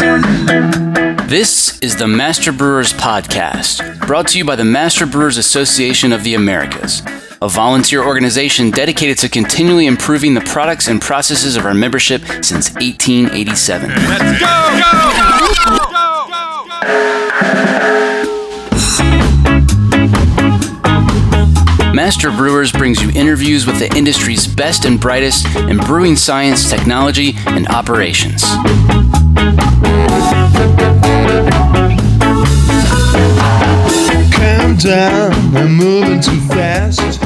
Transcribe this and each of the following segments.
This is the Master Brewers Podcast, brought to you by the Master Brewers Association of the Americas, a volunteer organization dedicated to continually improving the products and processes of our membership since 1887. Let's go! Master Brewers brings you interviews with the industry's best and brightest in brewing science, technology, and operations. Calm down, I'm moving too fast.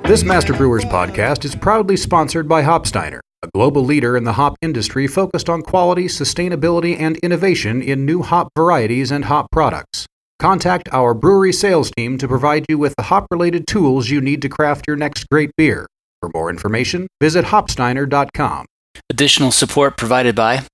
This Master Brewers podcast is proudly sponsored by Hopsteiner, a global leader in the hop industry focused on quality, sustainability, and innovation in new hop varieties and hop products. Contact our brewery sales team to provide you with the hop-related tools you need to craft your next great beer. For more information, visit hopsteiner.com. Additional support provided by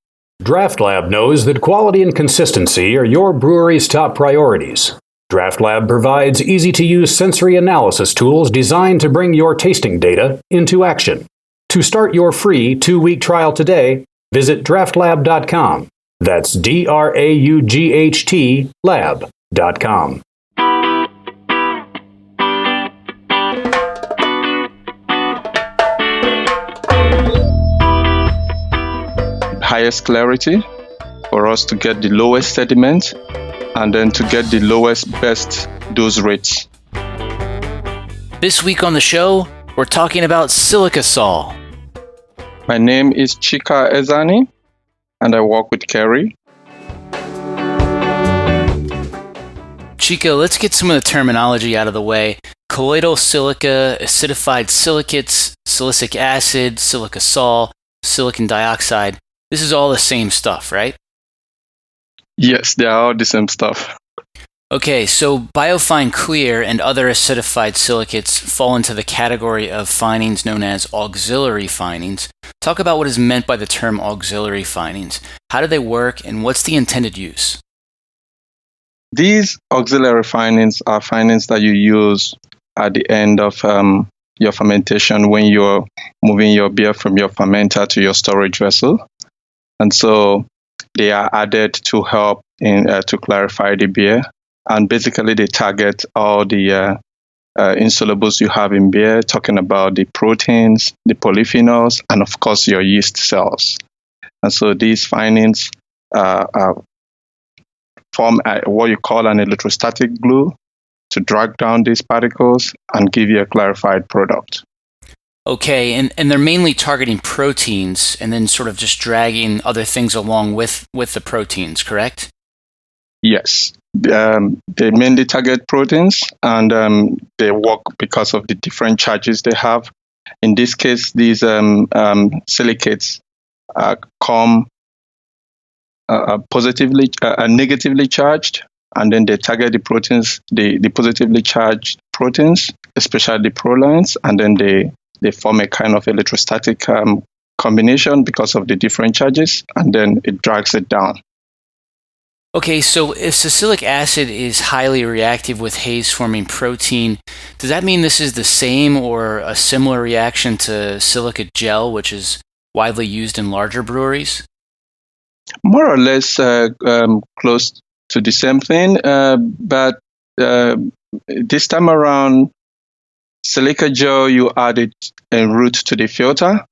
Draft Lab knows that quality and consistency are your brewery's top priorities. Draft Lab provides easy-to-use sensory analysis tools designed to bring your tasting data into action. To start your free 2-week trial today, visit draftlab.com. That's DRAUGHT lab.com. Highest clarity for us to get the lowest sediment and then to get the lowest best dose rates. This week on the show, we're talking about silica sol. My name is Chika Ezeani and I work with Kerry. Chika, let's get some of the terminology out of the way. Colloidal silica, acidified silicates, silicic acid, silica sol, silicon dioxide. This is all the same stuff, right? Yes, they are all the same stuff. Okay, so biofine clear and other acidified silicates fall into the category of finings known as auxiliary finings. Talk about what is meant by the term auxiliary finings. How do they work and what's the intended use? These auxiliary finings are finings that you use at the end of your fermentation when you're moving your beer from your fermenter to your storage vessel. And so they are added to help to clarify the beer. And basically they target all the insolubles you have in beer, talking about the proteins, the polyphenols, and of course your yeast cells. And so these finings form what you call an electrostatic glue to drag down these particles and give you a clarified product. Okay, and they're mainly targeting proteins and then sort of just dragging other things along with the proteins, correct? Yes. They mainly target proteins and they work because of the different charges they have. In this case, these silicates come negatively charged, and then they target the proteins, the positively charged proteins, especially the prolines, and then they form a kind of electrostatic combination because of the different charges, and then it drags it down. Okay, so if salicylic acid is highly reactive with haze-forming protein, does that mean this is the same or a similar reaction to silicate gel, which is widely used in larger breweries? More or less close to the same thing, but this time around, silica gel, you add it en route to the filter,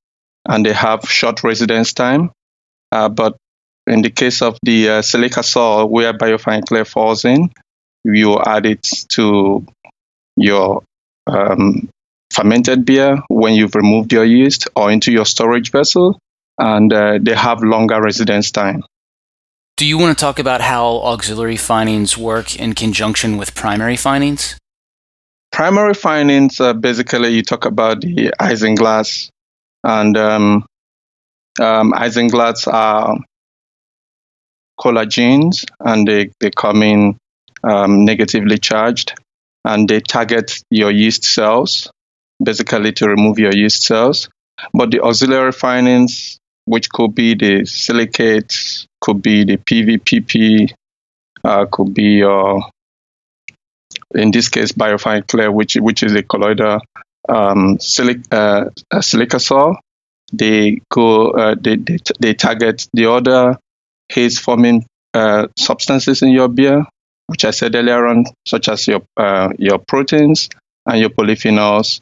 and they have short residence time. But in the case of the silica sol, where biofine clear falls in, you add it to your fermented beer when you've removed your yeast or into your storage vessel, and they have longer residence time. Do you want to talk about how auxiliary finings work in conjunction with primary finings? Primary finings, basically you talk about the isinglass, and isinglass are collagens, and they come in negatively charged, and they target your yeast cells, basically to remove your yeast cells. But the auxiliary finings, which could be the silicates, could be the PVPP, could be in this case biofine clear, which is a colloidal silica sol. They target the other haze-forming substances in your beer, which I said earlier on, such as your proteins and your polyphenols.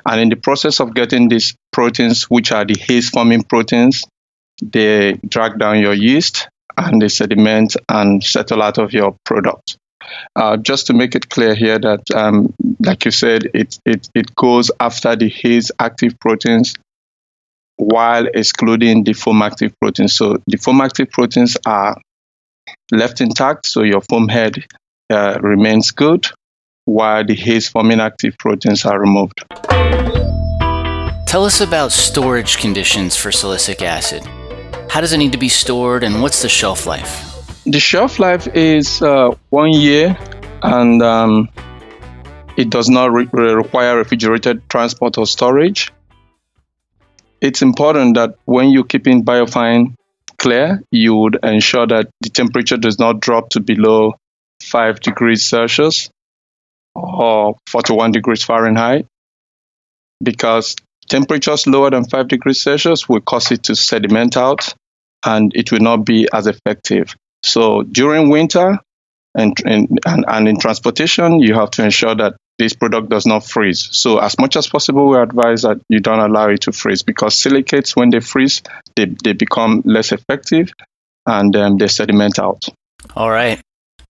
And in the process of getting these proteins, which are the haze-forming proteins, they drag down your yeast and they sediment and settle out of your product. Just to make it clear here that, like you said, it goes after the haze-active proteins while excluding the foam-active proteins. So the foam-active proteins are left intact, so your foam head remains good, while the haze-forming active proteins are removed. Tell us about storage conditions for silicic acid. How does it need to be stored, and what's the shelf life? The shelf life is 1 year, and it does not require refrigerated transport or storage. It's important that when you're keeping biofine clear, you would ensure that the temperature does not drop to below 5 degrees Celsius or 41 degrees Fahrenheit, because temperatures lower than 5 degrees Celsius will cause it to sediment out and it will not be as effective. So during winter and in transportation, you have to ensure that this product does not freeze. So as much as possible, we advise that you don't allow it to freeze, because silicates, when they freeze, they become less effective and they sediment out. All right.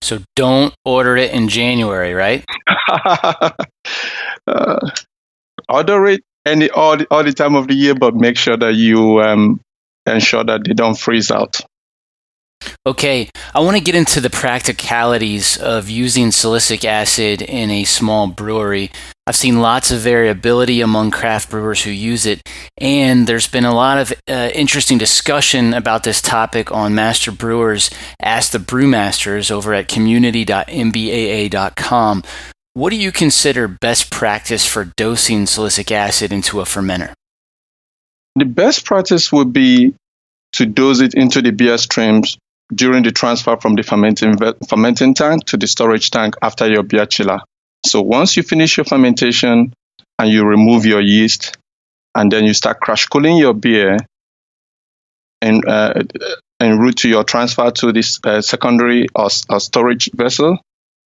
So don't order it in January, right? Order it all the time of the year, but make sure that you ensure that they don't freeze out. Okay, I want to get into the practicalities of using silicic acid in a small brewery. I've seen lots of variability among craft brewers who use it, and there's been a lot of interesting discussion about this topic on Master Brewers Ask the Brewmasters over at community.mbaa.com. What do you consider best practice for dosing silicic acid into a fermenter? The best practice would be to dose it into the beer streams during the transfer from the fermenting tank to the storage tank after your beer chiller. So once you finish your fermentation and you remove your yeast, and then you start crash cooling your beer en route to your transfer to this secondary or storage vessel,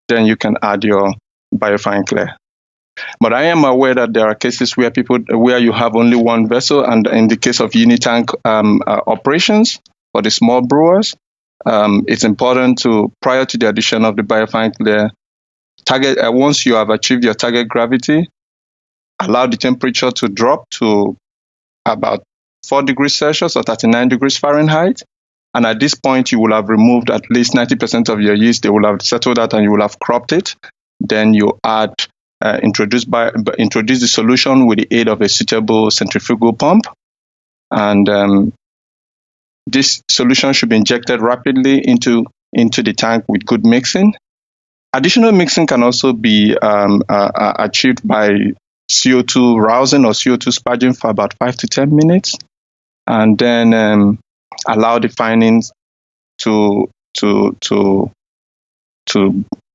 then you can add your biofine clear. But I am aware that there are cases where you have only one vessel, and in the case of unitank operations for the small brewers, it's important to, prior to the addition of the biofine clear, once you have achieved your target gravity, allow the temperature to drop to about 4 degrees Celsius or 39 degrees Fahrenheit. And at this point, you will have removed at least 90% of your yeast. They will have settled out and you will have cropped it. Then you introduce the solution with the aid of a suitable centrifugal pump. And this solution should be injected rapidly into the tank with good mixing. Additional mixing can also be achieved by CO2 rousing or CO2 sparging for about 5 to 10 minutes, and then allow the finings to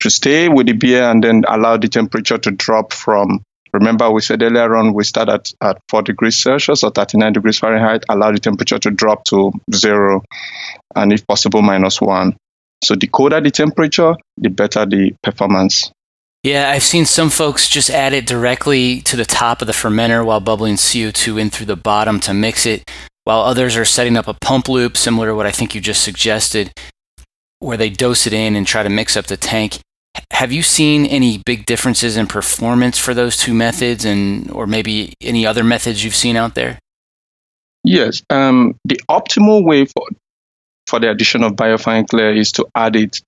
stay with the beer, and then allow the temperature to drop from, remember we said earlier on, we start at 4 degrees Celsius or 39 degrees Fahrenheit, allow the temperature to drop to 0, and if possible, -1. So the colder the temperature, the better the performance. Yeah, I've seen some folks just add it directly to the top of the fermenter while bubbling CO2 in through the bottom to mix it, while others are setting up a pump loop, similar to what I think you just suggested, where they dose it in and try to mix up the tank. Have you seen any big differences in performance for those two methods, or maybe any other methods you've seen out there? Yes, the optimal way for the addition of biofine clear is to add it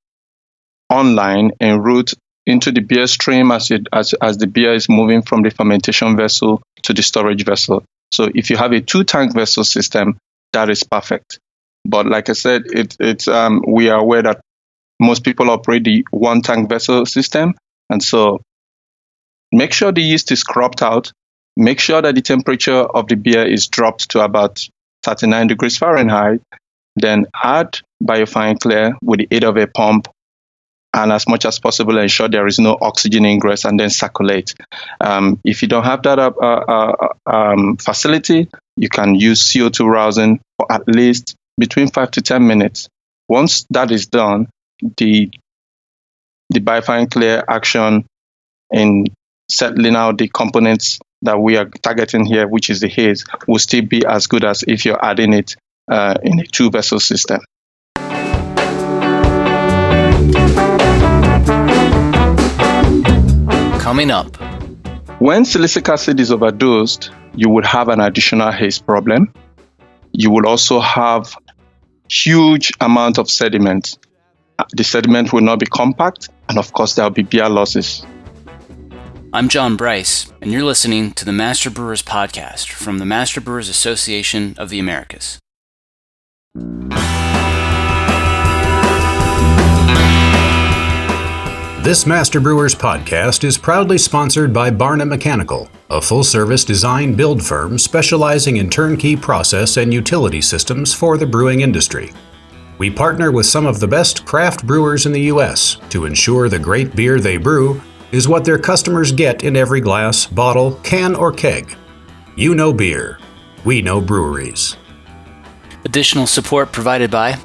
online en route into the beer stream as the beer is moving from the fermentation vessel to the storage vessel. So if you have a 2-tank vessel system, that is perfect. But like I said, we are aware that most people operate the 1-tank vessel system, and so make sure the yeast is cropped out. Make sure that the temperature of the beer is dropped to about 39 degrees Fahrenheit. Then add biofine clear with the aid of a pump, and as much as possible ensure there is no oxygen ingress, and then circulate. If you don't have that facility, you can use CO2 rousing for at least between 5 to 10 minutes Once that is done, the biofine clear action in settling out the components that we are targeting here, which is the haze, will still be as good as if you're adding it in a two-vessel system. Coming up. When silicic acid is overdosed, you would have an additional haze problem. You will also have huge amount of sediment. The sediment will not be compact, and of course, there will be beer losses. I'm John Bryce, and you're listening to the Master Brewers Podcast from the Master Brewers Association of the Americas. This Master Brewers Podcast is proudly sponsored by Barna Mechanical, a full-service design-build firm specializing in turnkey process and utility systems for the brewing industry. We partner with some of the best craft brewers in the U.S. to ensure the great beer they brew is what their customers get in every glass, bottle, can, or keg. You know beer. We know breweries. Additional support provided by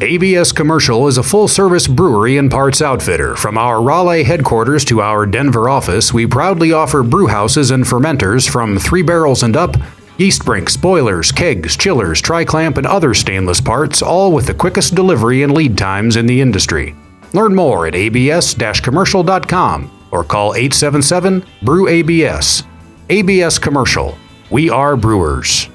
ABS Commercial is a full-service brewery and parts outfitter. From our Raleigh headquarters to our Denver office, we proudly offer brew houses and fermenters from 3 barrels and up, yeast brinks, boilers, kegs, chillers, tri-clamp, and other stainless parts, all with the quickest delivery and lead times in the industry. Learn more at abs-commercial.com or call 877-BREW-ABS. ABS Commercial. We are brewers.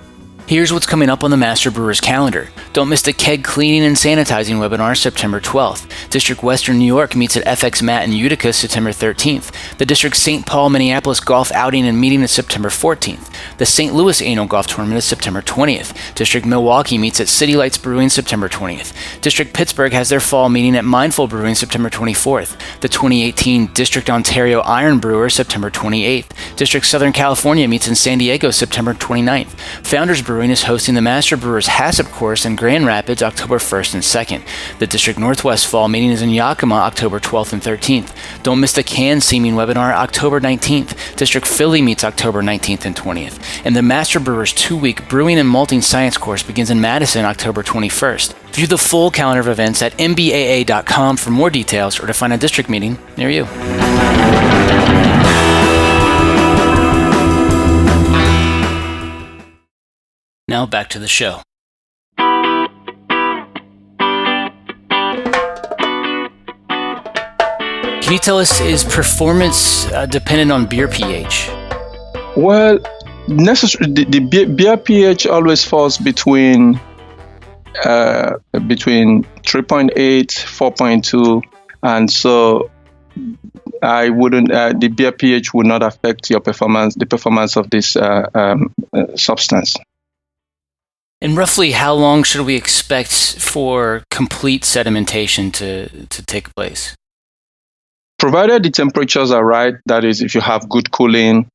Here's what's coming up on the Master Brewers calendar. Don't miss the keg cleaning and sanitizing webinar September 12th. District Western New York meets at FX Mat in Utica September 13th. The District St. Paul Minneapolis Golf Outing and Meeting is September 14th. The St. Louis Annual Golf Tournament is September 20th. District Milwaukee meets at City Lights Brewing September 20th. District Pittsburgh has their fall meeting at Mindful Brewing September 24th. The 2018 District Ontario Iron Brewer September 28th. District Southern California meets in San Diego September 29th. Founders Brewing is hosting the Master Brewers HACCP course in Grand Rapids October 1st and 2nd. The District Northwest Fall meeting is in Yakima October 12th and 13th. Don't miss the Can Seaming webinar October 19th. District Philly meets October 19th and 20th. And the Master Brewers 2-week Brewing and Malting Science course begins in Madison October 21st. View the full calendar of events at mbaa.com for more details or to find a district meeting near you. Now back to the show. Can you tell us, is performance dependent on beer pH? Well, the beer pH always falls between 3.8, 4.2, and so I wouldn't. The beer pH would not affect your performance, the performance of this substance. And roughly how long should we expect for complete sedimentation to take place? Provided the temperatures are right, that is, if you have good cooling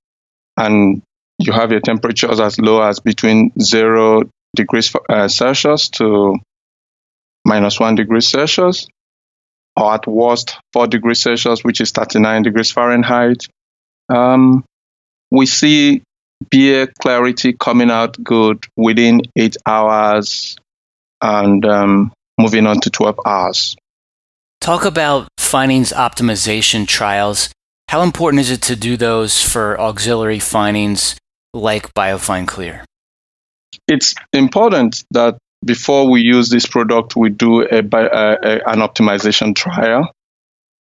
and you have your temperatures as low as between 0 degrees Celsius to -1 degree Celsius, or at worst 4 degrees Celsius, which is 39 degrees Fahrenheit, we see beer clarity coming out good within 8 hours and moving on to 12 hours. Talk about findings optimization trials. How important is it to do those for auxiliary findings like Biofine Clear? It's important that before we use this product, we do an optimization trial.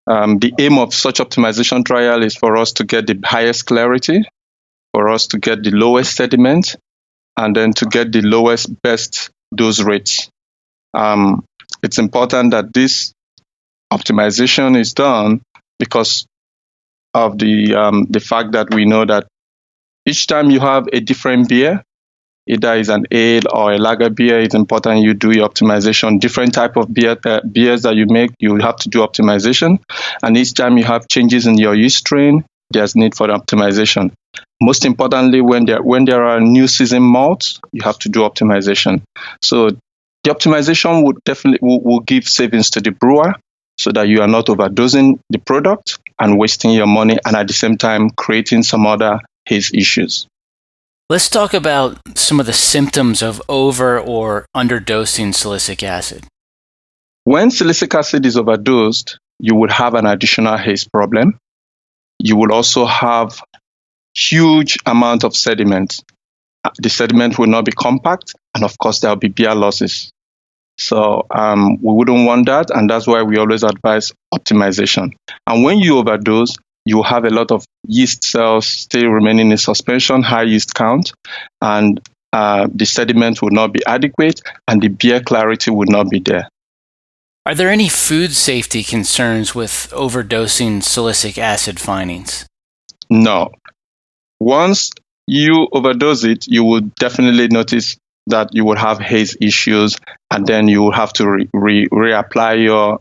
The aim of such optimization trial is for us to get the highest clarity, for us to get the lowest sediment, and then to get the lowest best dose rates. It's important that this optimization is done because of the fact that we know that each time you have a different beer, either it's an ale or a lager beer, it's important you do your optimization. Different type of beers that you make, you have to do optimization. And each time you have changes in your yeast strain, there's need for the optimization. Most importantly, when there are new season malts, you have to do optimization. So the optimization would definitely will give savings to the brewer so that you are not overdosing the product and wasting your money, and at the same time creating some other haze issues. Let's talk about some of the symptoms of over or underdosing silicic acid. When silicic acid is overdosed, you would have an additional haze problem. You will also have huge amount of sediment. The sediment will not be compact, and of course, there will be beer losses. So we wouldn't want that, and that's why we always advise optimization. And when you overdose, you have a lot of yeast cells still remaining in suspension, high yeast count, and the sediment will not be adequate, and the beer clarity will not be there. Are there any food safety concerns with overdosing silicic acid findings? No. Once you overdose it, you will definitely notice that you will have haze issues, and then you will have to reapply your,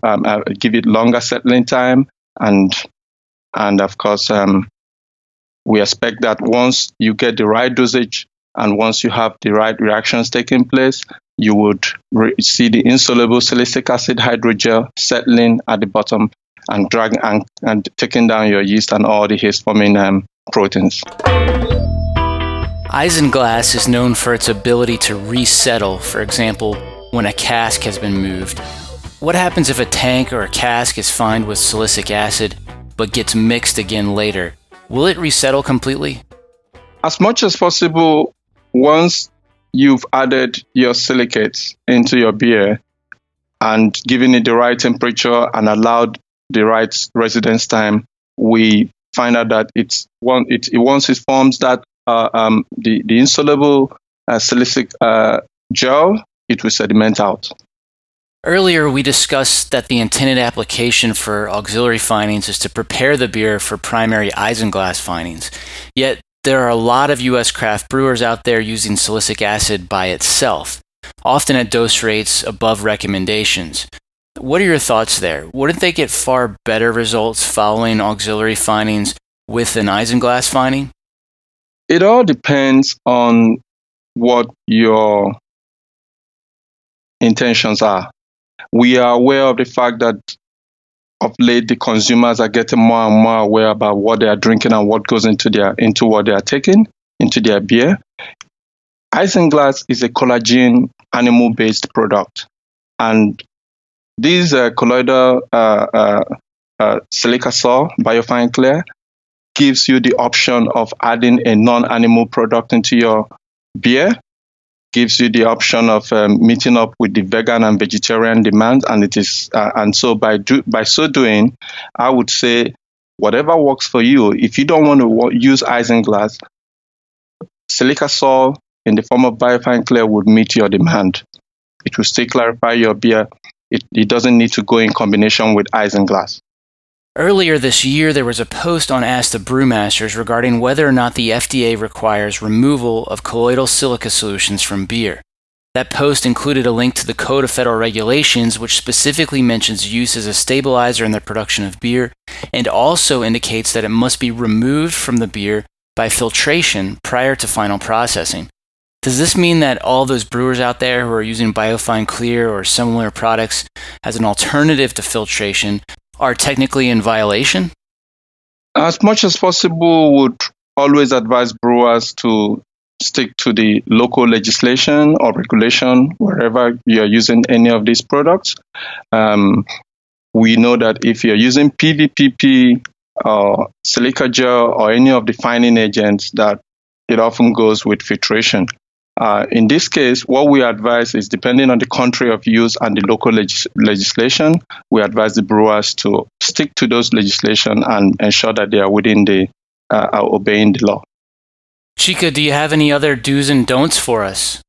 give it longer settling time, and of course, we expect that once you get the right dosage and once you have the right reactions taking place, you would see the insoluble silicic acid hydrogel settling at the bottom and dragging and taking down your yeast and all the haze-forming proteins. Isinglass is known for its ability to resettle, for example, when a cask has been moved. What happens if a tank or a cask is fined with silicic acid but gets mixed again later? Will it resettle completely? As much as possible, once you've added your silicates into your beer and given it the right temperature and allowed the right residence time, we find out that once it forms that the insoluble silicic gel, it will sediment out. Earlier, we discussed that the intended application for auxiliary findings is to prepare the beer for primary isinglass findings. Yet, there are a lot of U.S. craft brewers out there using silicic acid by itself, often at dose rates above recommendations. What are your thoughts there? Wouldn't they get far better results following auxiliary findings with an isinglass finding? It all depends on what your intentions are. We are aware of the fact that of late the consumers are getting more and more aware about what they are drinking and what goes into what they are taking into their beer. Isinglass is a collagen animal-based product, and these colloidal silica saw biofine clear gives you the option of adding a non-animal product into your beer, gives you the option of meeting up with the vegan and vegetarian demands, and it is and so by so doing, I would say whatever works for you. If you don't want to use isinglass, silica saw in the form of biofine clear would meet your demand. It will still clarify your beer. It doesn't need to go in combination with isinglass. Earlier this year, there was a post on Ask the Brewmasters regarding whether or not the FDA requires removal of colloidal silica solutions from beer. That post included a link to the Code of Federal Regulations, which specifically mentions use as a stabilizer in the production of beer, and also indicates that it must be removed from the beer by filtration prior to final processing. Does this mean that all those brewers out there who are using Biofine Clear or similar products as an alternative to filtration are technically in violation? As much as possible, would always advise brewers to stick to the local legislation or regulation wherever you're using any of these products. We know that if you're using PVPP or silica gel or any of the fining agents, that it often goes with filtration. In this case, what we advise is, depending on the country of use and the local legislation, we advise the brewers to stick to those legislation and ensure that they are within obeying the law. Chika, do you have any other do's and don'ts for us?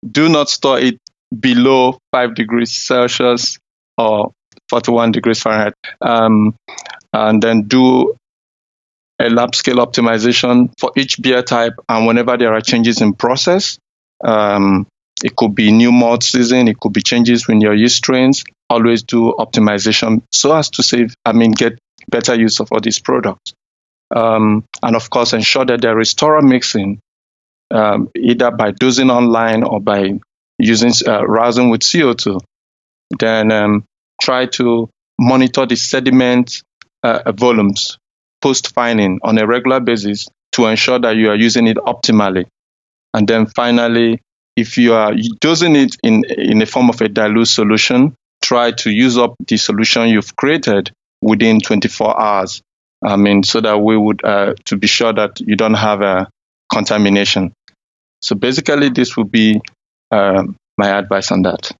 Do not store it below 5 degrees Celsius or 41 degrees Fahrenheit. And then do a lab scale optimization for each beer type, and whenever there are changes in process, it could be new malt season, it could be changes in your yeast strains, always do optimization so as to get better use of all these products. And of course, ensure that there is thorough mixing, either by dosing online or by using rousing with CO2. Then try to monitor the sediment volumes post-fining on a regular basis to ensure that you are using it optimally. And then finally, if you are dosing it in a form of a dilute solution, try to use up the solution you've created within 24 hours. So that we would, to be sure that you don't have a contamination. So basically, this would be my advice on that.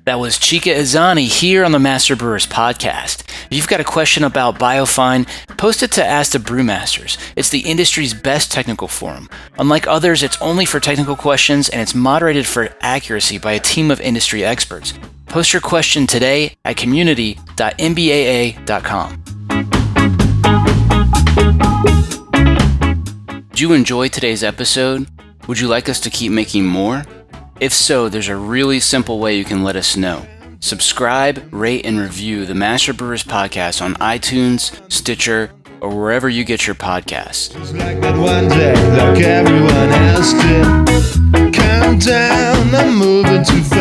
That was Chika Ezeani here on the Master Brewers podcast. If you've got a question about Biofine, post it to Ask the Brewmasters. It's the industry's best technical forum. Unlike others, it's only for technical questions, and it's moderated for accuracy by a team of industry experts. Post your question today at community.nbaa.com. Did you enjoy today's episode? Would you like us to keep making more? If so, there's a really simple way you can let us know. Subscribe, rate, and review the Master Brewers podcast on iTunes, Stitcher, or wherever you get your podcasts. It's like that one day, like everyone else did. Count down, I'm moving too fast.